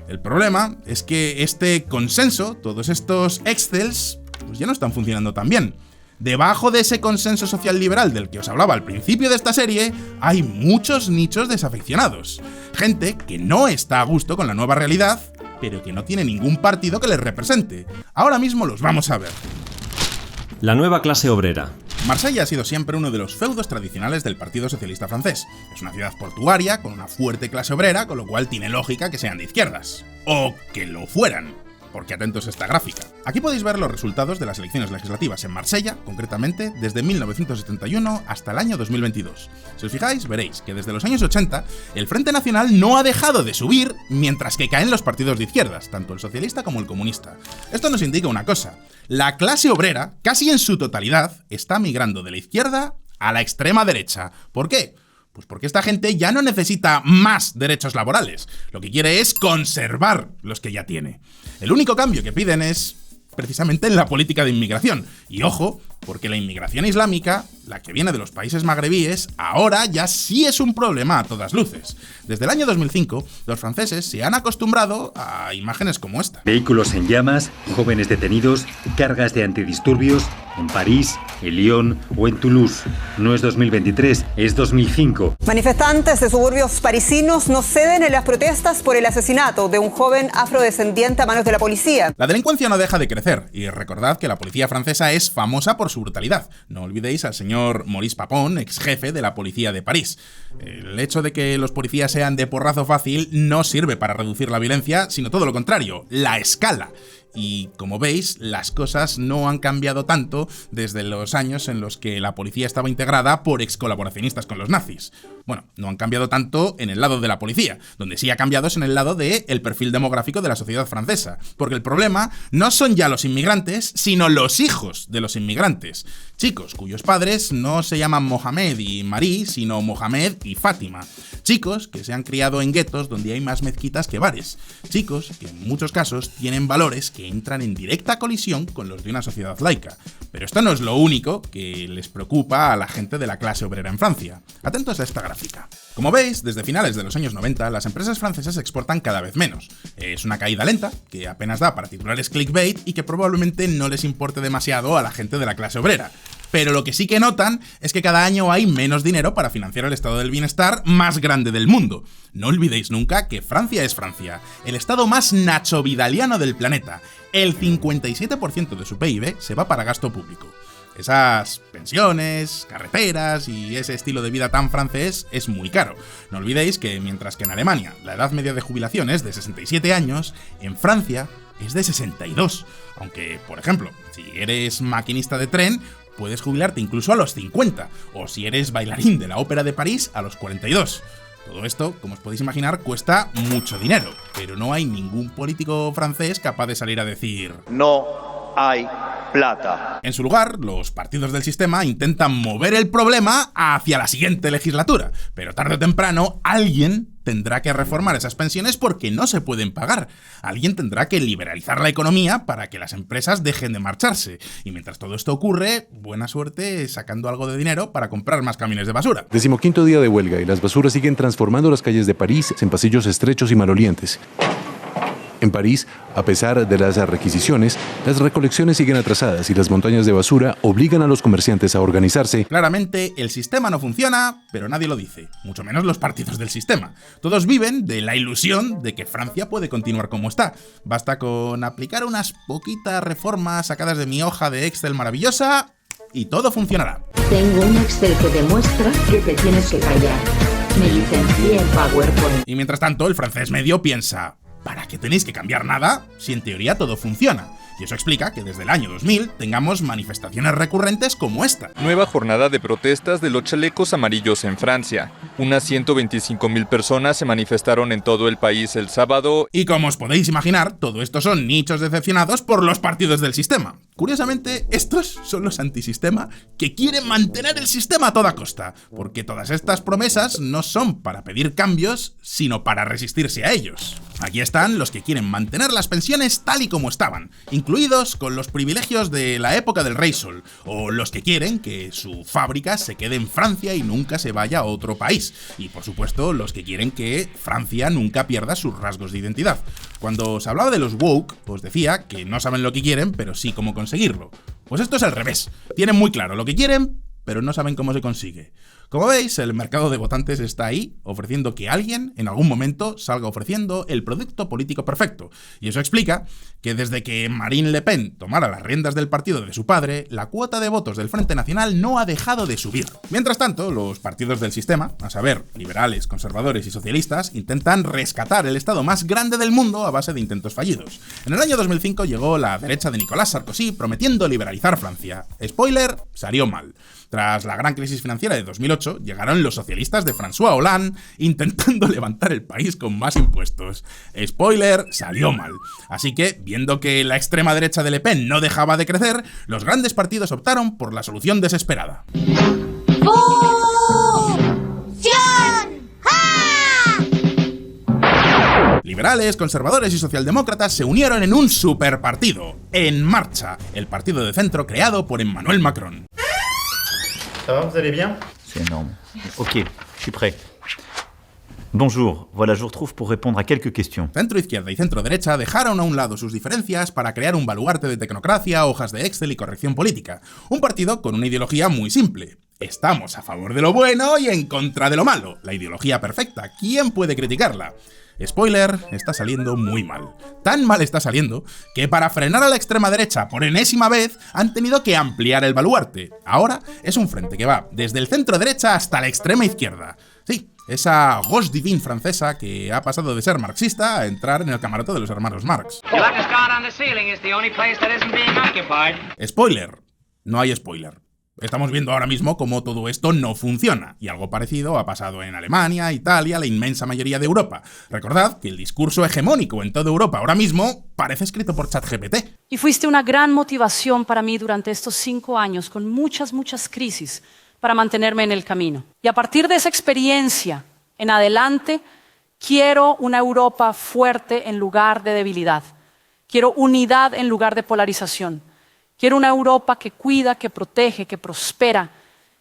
El problema es que este consenso, todos estos excels, pues ya no están funcionando tan bien. Debajo de ese consenso social liberal del que os hablaba al principio de esta serie, hay muchos nichos desafeccionados. Gente que no está a gusto con la nueva realidad, pero que no tiene ningún partido que les represente. Ahora mismo los vamos a ver. La nueva clase obrera. Marsella ha sido siempre uno de los feudos tradicionales del Partido Socialista francés. Es una ciudad portuaria con una fuerte clase obrera, con lo cual tiene lógica que sean de izquierdas. O que lo fueran, porque atentos a esta gráfica. Aquí podéis ver los resultados de las elecciones legislativas en Marsella, concretamente desde 1971 hasta el año 2022. Si os fijáis, veréis que desde los años 80 el Frente Nacional no ha dejado de subir, mientras que caen los partidos de izquierdas, tanto el socialista como el comunista. Esto nos indica una cosa: la clase obrera, casi en su totalidad, está migrando de la izquierda a la extrema derecha. ¿Por qué? Pues porque esta gente ya no necesita más derechos laborales, lo que quiere es conservar los que ya tiene. El único cambio que piden es precisamente en la política de inmigración. Y ojo, porque la inmigración islámica, la que viene de los países magrebíes, ahora ya sí es un problema a todas luces. Desde el año 2005, los franceses se han acostumbrado a imágenes como esta. Vehículos en llamas, jóvenes detenidos, cargas de antidisturbios en París, en Lyon o en Toulouse. No es 2023, es 2005. Manifestantes de suburbios parisinos no ceden en las protestas por el asesinato de un joven afrodescendiente a manos de la policía. La delincuencia no deja de crecer, y recordad que la policía francesa es famosa por su brutalidad. No olvidéis al señor Maurice Papon, ex jefe de la policía de París. El hecho de que los policías sean de porrazo fácil no sirve para reducir la violencia, sino todo lo contrario, la escala. Y como veis, las cosas no han cambiado tanto desde los años en los que la policía estaba integrada por ex colaboracionistas con los nazis. Bueno, no han cambiado tanto en el lado de la policía, donde sí ha cambiado es en el lado del perfil demográfico de la sociedad francesa, porque el problema no son ya los inmigrantes, sino los hijos de los inmigrantes. Chicos cuyos padres no se llaman Mohamed y Marie, sino Mohamed y Fátima. Chicos que se han criado en guetos donde hay más mezquitas que bares. Chicos que en muchos casos tienen valores que entran en directa colisión con los de una sociedad laica. Pero esto no es lo único que les preocupa a la gente de la clase obrera en Francia. Atentos a esta gráfica. Como veis, desde finales de los años 90, las empresas francesas exportan cada vez menos. Es una caída lenta, que apenas da para titulares clickbait y que probablemente no les importe demasiado a la gente de la clase obrera. Pero lo que sí que notan es que cada año hay menos dinero para financiar el estado del bienestar más grande del mundo. No olvidéis nunca que Francia es Francia, el estado más nacho-vidaliano del planeta. El 57% de su PIB se va para gasto público. Esas pensiones, carreteras y ese estilo de vida tan francés es muy caro. No olvidéis que mientras que en Alemania la edad media de jubilación es de 67 años, en Francia es de 62. Aunque, por ejemplo, si eres maquinista de tren, puedes jubilarte incluso a los 50, o si eres bailarín de la Ópera de París, a los 42. Todo esto, como os podéis imaginar, cuesta mucho dinero, pero no hay ningún político francés capaz de salir a decir: no hay plata. En su lugar, los partidos del sistema intentan mover el problema hacia la siguiente legislatura, pero tarde o temprano alguien tendrá que reformar esas pensiones porque no se pueden pagar. Alguien tendrá que liberalizar la economía para que las empresas dejen de marcharse. Y mientras todo esto ocurre, buena suerte sacando algo de dinero para comprar más camiones de basura. 15º día de huelga y las basuras siguen transformando las calles de París en pasillos estrechos y malolientes. En París, a pesar de las requisiciones, las recolecciones siguen atrasadas y las montañas de basura obligan a los comerciantes a organizarse. Claramente, el sistema no funciona, pero nadie lo dice, mucho menos los partidos del sistema. Todos viven de la ilusión de que Francia puede continuar como está. Basta con aplicar unas poquitas reformas sacadas de mi hoja de Excel maravillosa y todo funcionará. Tengo un Excel que demuestra que te tienes que callar. Me licencié en PowerPoint. Y mientras tanto, el francés medio piensa: ¿para qué tenéis que cambiar nada si en teoría todo funciona? Y eso explica que desde el año 2000 tengamos manifestaciones recurrentes como esta. Nueva jornada de protestas de los chalecos amarillos en Francia. Unas 125.000 personas se manifestaron en todo el país el sábado. Y como os podéis imaginar, todo esto son nichos decepcionados por los partidos del sistema. Curiosamente, estos son los antisistema que quieren mantener el sistema a toda costa, porque todas estas promesas no son para pedir cambios, sino para resistirse a ellos. Aquí están los que quieren mantener las pensiones tal y como estaban, incluidos con los privilegios de la época del Rey Sol, o los que quieren que su fábrica se quede en Francia y nunca se vaya a otro país, y por supuesto los que quieren que Francia nunca pierda sus rasgos de identidad. Cuando os hablaba de los woke, os decía que no saben lo que quieren, pero sí cómo conseguirlo. Pues esto es al revés, tienen muy claro lo que quieren, pero no saben cómo se consigue. Como veis, el mercado de votantes está ahí, ofreciendo que alguien, en algún momento, salga ofreciendo el producto político perfecto. Y eso explica que desde que Marine Le Pen tomara las riendas del partido de su padre, la cuota de votos del Frente Nacional no ha dejado de subir. Mientras tanto, los partidos del sistema, a saber, liberales, conservadores y socialistas, intentan rescatar el Estado más grande del mundo a base de intentos fallidos. En el año 2005 llegó la derecha de Nicolas Sarkozy prometiendo liberalizar Francia. Spoiler, salió mal. Tras la gran crisis financiera de 2008, llegaron los socialistas de François Hollande intentando levantar el país con más impuestos. Spoiler, salió mal. Así que, viendo que la extrema derecha de Le Pen no dejaba de crecer, los grandes partidos optaron por la solución desesperada. Liberales, conservadores y socialdemócratas se unieron en un superpartido, En Marcha, el partido de centro creado por Emmanuel Macron. Ça va, vous allez bien? C'est énorme. Ok, je suis prêt. Bonjour, voilà, je vous retrouve pour répondre a quelques questions. Centro izquierda y centro derecha dejaron a un lado sus diferencias para crear un baluarte de tecnocracia, hojas de Excel y corrección política. Un partido con una ideología muy simple. Estamos a favor de lo bueno y en contra de lo malo. La ideología perfecta, ¿quién puede criticarla? Spoiler, está saliendo muy mal. Tan mal está saliendo que para frenar a la extrema derecha por enésima vez han tenido que ampliar el baluarte. Ahora es un frente que va desde el centro derecha hasta la extrema izquierda. Sí, esa gauche divine francesa que ha pasado de ser marxista a entrar en el camarote de los hermanos Marx. Spoiler, no hay spoiler. Estamos viendo ahora mismo cómo todo esto no funciona, y algo parecido ha pasado en Alemania, Italia, la inmensa mayoría de Europa. Recordad que el discurso hegemónico en toda Europa ahora mismo parece escrito por ChatGPT. Y fuiste una gran motivación para mí durante estos 5 años, con muchas crisis, para mantenerme en el camino. Y a partir de esa experiencia en adelante, quiero una Europa fuerte en lugar de debilidad. Quiero unidad en lugar de polarización. Quiero una Europa que cuida, que protege, que prospera.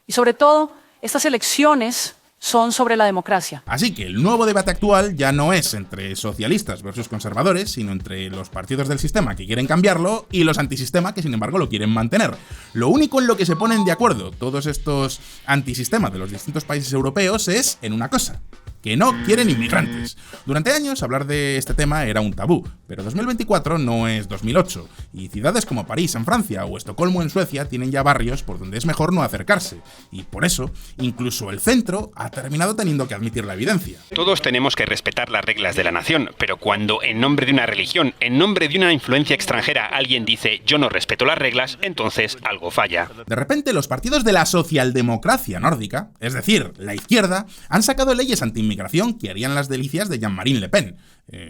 Y sobre todo, estas elecciones son sobre la democracia. Así que el nuevo debate actual ya no es entre socialistas versus conservadores, sino entre los partidos del sistema que quieren cambiarlo y los antisistema que sin embargo lo quieren mantener. Lo único en lo que se ponen de acuerdo todos estos antisistemas de los distintos países europeos es en una cosa: que no quieren inmigrantes. Durante años hablar de este tema era un tabú, pero 2024 no es 2008, y ciudades como París en Francia o Estocolmo en Suecia tienen ya barrios por donde es mejor no acercarse, y por eso, incluso el centro ha terminado teniendo que admitir la evidencia. Todos tenemos que respetar las reglas de la nación, pero cuando en nombre de una religión, en nombre de una influencia extranjera, alguien dice yo no respeto las reglas, entonces algo falla. De repente los partidos de la socialdemocracia nórdica, es decir, la izquierda, han sacado leyes anti-inmigración que harían las delicias de Jean-Marie Le Pen.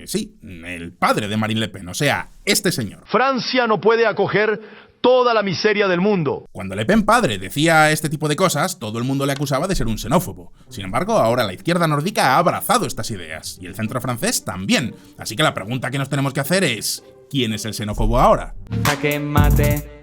Sí, el padre de Marine Le Pen, o sea, este señor. Francia no puede acoger toda la miseria del mundo. Cuando Le Pen padre decía este tipo de cosas, todo el mundo le acusaba de ser un xenófobo. Sin embargo, ahora la izquierda nórdica ha abrazado estas ideas, y el centro francés también. Así que la pregunta que nos tenemos que hacer es, ¿quién es el xenófobo ahora? Jaque mate.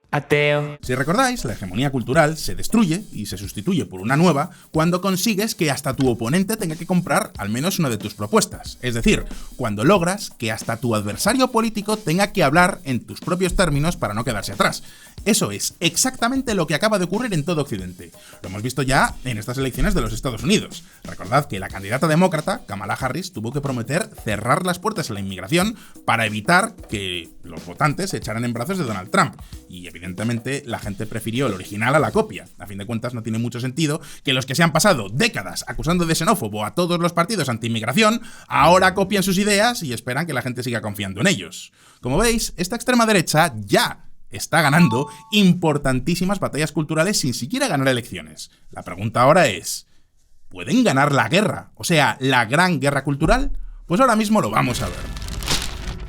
Ateo. Si recordáis, la hegemonía cultural se destruye y se sustituye por una nueva cuando consigues que hasta tu oponente tenga que comprar al menos una de tus propuestas. Es decir, cuando logras que hasta tu adversario político tenga que hablar en tus propios términos para no quedarse atrás. Eso es exactamente lo que acaba de ocurrir en todo Occidente. Lo hemos visto ya en estas elecciones de los Estados Unidos. Recordad que la candidata demócrata, Kamala Harris, tuvo que prometer cerrar las puertas a la inmigración para evitar que los votantes se echaran en brazos de Donald Trump. Y evidentemente la gente prefirió el original a la copia. A fin de cuentas no tiene mucho sentido que los que se han pasado décadas acusando de xenófobo a todos los partidos anti-inmigración ahora copien sus ideas y esperan que la gente siga confiando en ellos. Como veis, esta extrema derecha ya está ganando importantísimas batallas culturales sin siquiera ganar elecciones. La pregunta ahora es, ¿pueden ganar la guerra? O sea, la gran guerra cultural. Pues ahora mismo lo vamos a ver.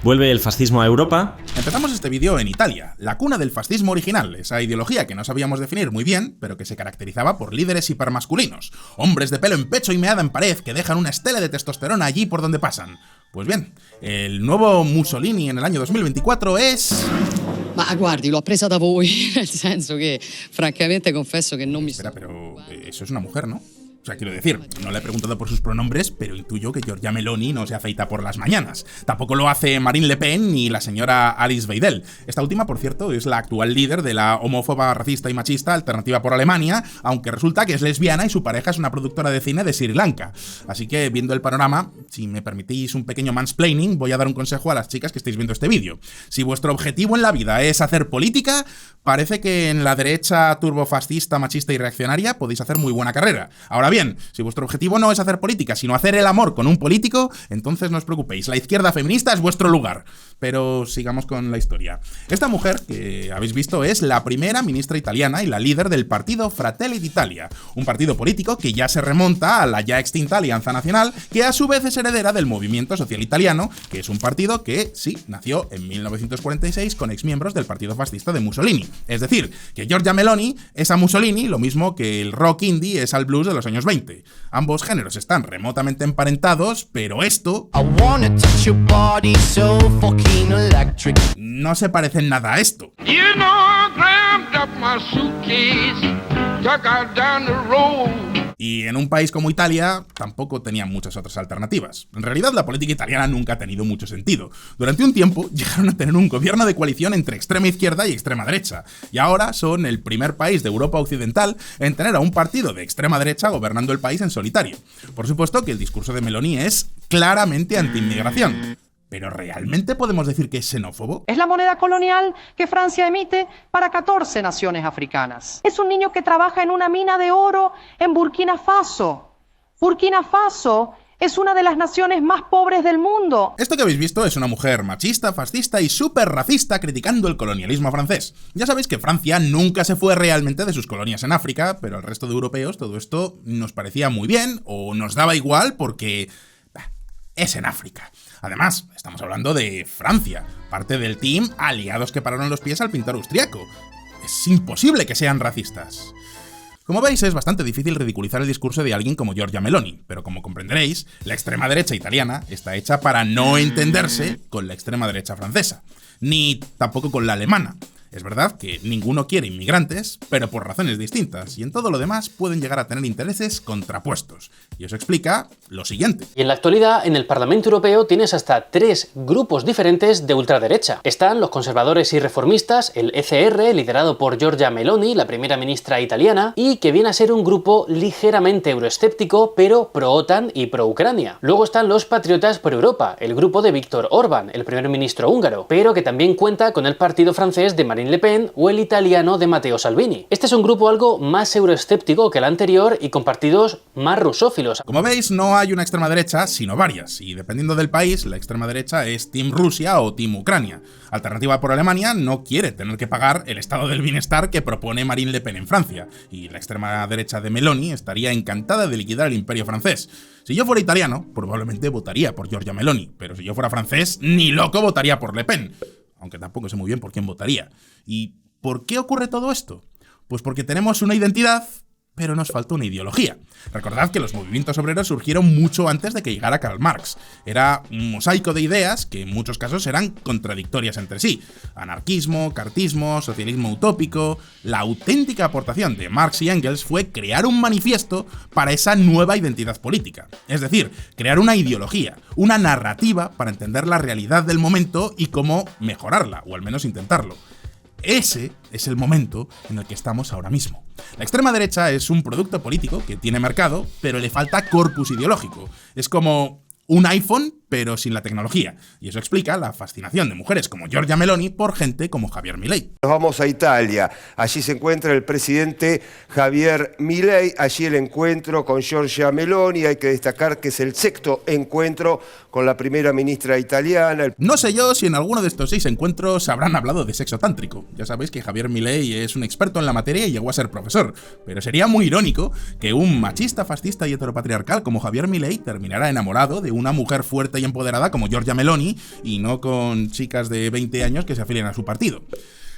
¿Vuelve el fascismo a Europa? Empezamos este vídeo en Italia, la cuna del fascismo original, esa ideología que no sabíamos definir muy bien, pero que se caracterizaba por líderes hipermasculinos, hombres de pelo en pecho y meada en pared que dejan una estela de testosterona allí por donde pasan. Pues bien, el nuevo Mussolini en el año 2024 es... Ma guardi, l'ho presa da voi, nel senso che francamente confesso che non mi... Espera, pero eso es una mujer, ¿no? O sea, quiero decir, no le he preguntado por sus pronombres, pero intuyo que Giorgia Meloni no se afeita por las mañanas. Tampoco lo hace Marine Le Pen ni la señora Alice Weidel. Esta última, por cierto, es la actual líder de la homófoba, racista y machista Alternativa por Alemania, aunque resulta que es lesbiana y su pareja es una productora de cine de Sri Lanka. Así que, viendo el panorama, si me permitís un pequeño mansplaining, voy a dar un consejo a las chicas que estáis viendo este vídeo. Si vuestro objetivo en la vida es hacer política, parece que en la derecha turbofascista, machista y reaccionaria podéis hacer muy buena carrera. Ahora bien, si vuestro objetivo no es hacer política, sino hacer el amor con un político, entonces no os preocupéis, la izquierda feminista es vuestro lugar. Pero sigamos con la historia. Esta mujer, que habéis visto, es la primera ministra italiana y la líder del partido Fratelli d'Italia, un partido político que ya se remonta a la ya extinta Alianza Nacional, que a su vez es heredera del Movimiento Social Italiano, que es un partido que, sí, nació en 1946 con exmiembros del partido fascista de Mussolini. Es decir, que Giorgia Meloni es a Mussolini lo mismo que el rock indie es al blues de los años 20. Ambos géneros están remotamente emparentados, pero esto no se parecen nada a esto. Y en un país como Italia tampoco tenían muchas otras alternativas. En realidad la política italiana nunca ha tenido mucho sentido. Durante un tiempo llegaron a tener un gobierno de coalición entre extrema izquierda y extrema derecha, y ahora son el primer país de Europa occidental en tener a un partido de extrema derecha gobernando el país en solitario. Por supuesto que el discurso de Meloni es claramente anti-inmigración. ¿Pero realmente podemos decir que es xenófobo? Es la moneda colonial que Francia emite para 14 naciones africanas. Es un niño que trabaja en una mina de oro en Burkina Faso. Burkina Faso es una de las naciones más pobres del mundo. Esto que habéis visto es una mujer machista, fascista y súper racista criticando el colonialismo francés. Ya sabéis que Francia nunca se fue realmente de sus colonias en África, pero al resto de europeos todo esto nos parecía muy bien o nos daba igual porque es en África. Además, estamos hablando de Francia, parte del team aliados que pararon los pies al pintor austriaco. Es imposible que sean racistas. Como veis, es bastante difícil ridiculizar el discurso de alguien como Giorgia Meloni, pero como comprenderéis, la extrema derecha italiana está hecha para no entenderse con la extrema derecha francesa, ni tampoco con la alemana. Es verdad que ninguno quiere inmigrantes, pero por razones distintas, y en todo lo demás pueden llegar a tener intereses contrapuestos. Y eso explica lo siguiente. Y en la actualidad, en el Parlamento Europeo tienes hasta 3 grupos diferentes de ultraderecha. Están los conservadores y reformistas, el ECR, liderado por Giorgia Meloni, la primera ministra italiana, y que viene a ser un grupo ligeramente euroescéptico, pero pro-OTAN y pro-Ucrania. Luego están los Patriotas por Europa, el grupo de Viktor Orbán, el primer ministro húngaro, pero que también cuenta con el partido francés de Marine Le Pen o el italiano de Matteo Salvini. Este es un grupo algo más euroescéptico que el anterior y con partidos más rusófilos. Como veis, no hay una extrema derecha, sino varias, y dependiendo del país, la extrema derecha es Team Rusia o Team Ucrania. Alternativa por Alemania no quiere tener que pagar el estado del bienestar que propone Marine Le Pen en Francia, y la extrema derecha de Meloni estaría encantada de liquidar el imperio francés. Si yo fuera italiano, probablemente votaría por Giorgia Meloni, pero si yo fuera francés, ni loco votaría por Le Pen. Aunque tampoco sé muy bien por quién votaría. ¿Y por qué ocurre todo esto? Pues porque tenemos una identidad, pero nos falta una ideología. Recordad que los movimientos obreros surgieron mucho antes de que llegara Karl Marx. Era un mosaico de ideas que en muchos casos eran contradictorias entre sí. Anarquismo, cartismo, socialismo utópico. La auténtica aportación de Marx y Engels fue crear un manifiesto para esa nueva identidad política. Es decir, crear una ideología, una narrativa para entender la realidad del momento y cómo mejorarla, o al menos intentarlo. Ese es el momento en el que estamos ahora mismo. La extrema derecha es un producto político que tiene mercado, pero le falta corpus ideológico. Es como un iPhone, pero sin la tecnología. Y eso explica la fascinación de mujeres como Giorgia Meloni por gente como Javier Milei. Nos vamos a Italia. Allí se encuentra el presidente Javier Milei. Allí el encuentro con Giorgia Meloni. Hay que destacar que es el 6º encuentro con la primera ministra italiana. No sé yo si en alguno de estos 6 encuentros habrán hablado de sexo tántrico. Ya sabéis que Javier Milei es un experto en la materia y llegó a ser profesor. Pero sería muy irónico que un machista, fascista y heteropatriarcal como Javier Milei terminara enamorado de una mujer fuerte y empoderada como Giorgia Meloni y no con chicas de 20 años que se afilian a su partido.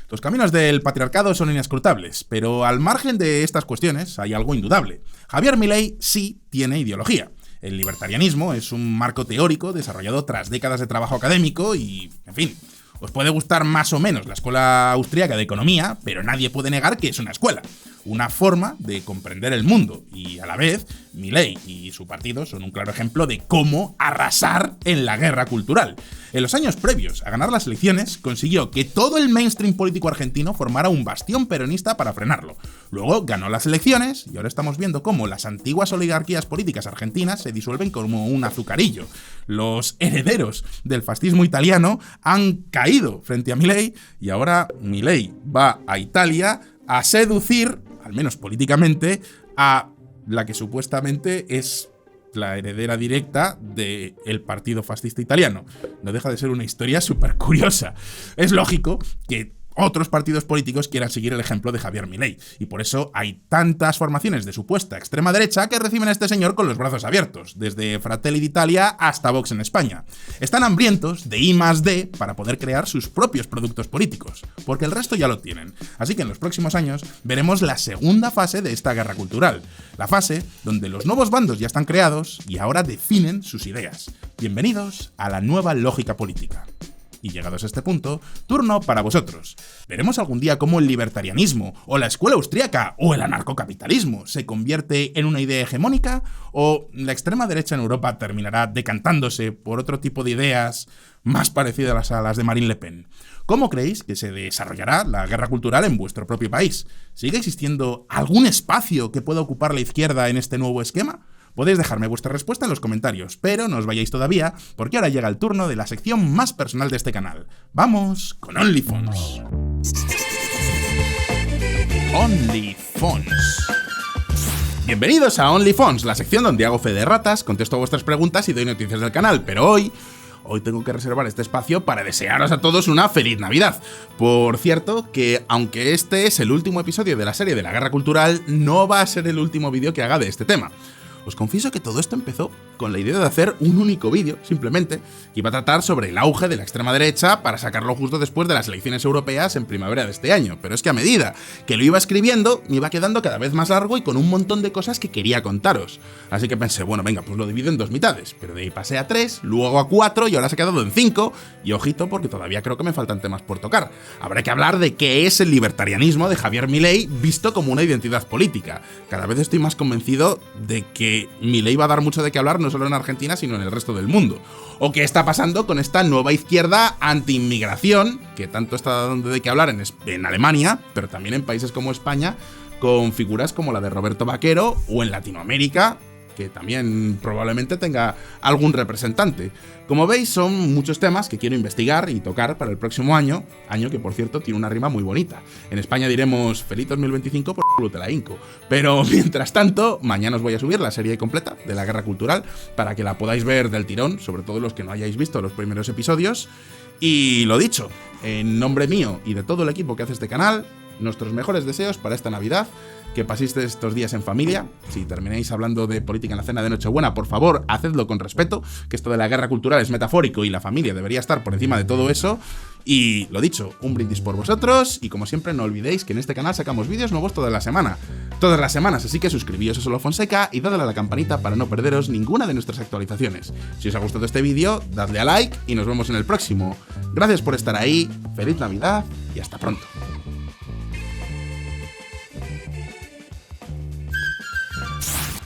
Los caminos del patriarcado son inescrutables, pero al margen de estas cuestiones hay algo indudable. Javier Milei sí tiene ideología. El libertarianismo es un marco teórico desarrollado tras décadas de trabajo académico y, en fin, os puede gustar más o menos la escuela austríaca de economía, pero nadie puede negar que es una escuela, una forma de comprender el mundo, y a la vez, Milei y su partido son un claro ejemplo de cómo arrasar en la guerra cultural. En los años previos a ganar las elecciones, consiguió que todo el mainstream político argentino formara un bastión peronista para frenarlo. Luego ganó las elecciones y ahora estamos viendo cómo las antiguas oligarquías políticas argentinas se disuelven como un azucarillo. Los herederos del fascismo italiano han caído frente a Milei y ahora Milei va a Italia a seducir, al menos políticamente, a la que supuestamente es la heredera directa del partido fascista italiano. No deja de ser una historia súper curiosa. Es lógico que otros partidos políticos quieran seguir el ejemplo de Javier Milei, y por eso hay tantas formaciones de supuesta extrema derecha que reciben a este señor con los brazos abiertos, desde Fratelli d'Italia hasta Vox en España. Están hambrientos de I+D para poder crear sus propios productos políticos, porque el resto ya lo tienen. Así que en los próximos años veremos la segunda fase de esta guerra cultural, la fase donde los nuevos bandos ya están creados y ahora definen sus ideas. Bienvenidos a la nueva lógica política. Y llegados a este punto, turno para vosotros. ¿Veremos algún día cómo el libertarianismo, o la escuela austríaca, o el anarcocapitalismo se convierte en una idea hegemónica? ¿O la extrema derecha en Europa terminará decantándose por otro tipo de ideas más parecidas a las de Marine Le Pen? ¿Cómo creéis que se desarrollará la guerra cultural en vuestro propio país? ¿Sigue existiendo algún espacio que pueda ocupar la izquierda en este nuevo esquema? Podéis dejarme vuestra respuesta en los comentarios, pero no os vayáis todavía, porque ahora llega el turno de la sección más personal de este canal. ¡Vamos con OnlyFons! OnlyFons. Bienvenidos a OnlyFons, la sección donde hago fe de ratas, contesto a vuestras preguntas y doy noticias del canal, pero hoy tengo que reservar este espacio para desearos a todos una feliz Navidad. Por cierto, que aunque este es el último episodio de la serie de la guerra cultural, no va a ser el último vídeo que haga de este tema. Os confieso que todo esto empezó con la idea de hacer un único vídeo, simplemente, que iba a tratar sobre el auge de la extrema derecha para sacarlo justo después de las elecciones europeas en primavera de este año. Pero es que a medida que lo iba escribiendo, me iba quedando cada vez más largo y con un montón de cosas que quería contaros. Así que pensé, bueno, venga, pues lo divido en 2 mitades. Pero de ahí pasé a 3, luego a 4 y ahora se ha quedado en 5. Y ojito, porque todavía creo que me faltan temas por tocar. Habrá que hablar de qué es el libertarianismo de Javier Milei visto como una identidad política. Cada vez estoy más convencido de que Milei va a dar mucho de qué hablar no solo en Argentina, sino en el resto del mundo. O qué está pasando con esta nueva izquierda anti-inmigración, que tanto está dando de qué hablar en Alemania, pero también en países como España, con figuras como la de Roberto Vaquero, o en Latinoamérica, que también probablemente tenga algún representante. Como veis, son muchos temas que quiero investigar y tocar para el próximo año que por cierto tiene una rima muy bonita. En España diremos feliz 2025 por culo te la hinco. Pero mientras tanto, mañana os voy a subir la serie completa de la guerra cultural para que la podáis ver del tirón, sobre todo los que no hayáis visto los primeros episodios. Y lo dicho, en nombre mío y de todo el equipo que hace este canal, nuestros mejores deseos para esta Navidad. Que paséis estos días en familia. Si termináis hablando de política en la cena de Nochebuena, por favor, hacedlo con respeto, que esto de la guerra cultural es metafórico y la familia debería estar por encima de todo eso. Y lo dicho, un brindis por vosotros, y como siempre no olvidéis que en este canal sacamos vídeos nuevos todas las semanas, así que suscribíos a Solo Fonseca y dadle a la campanita para no perderos ninguna de nuestras actualizaciones. Si os ha gustado este vídeo, dadle a like y nos vemos en el próximo. Gracias por estar ahí, feliz Navidad y hasta pronto.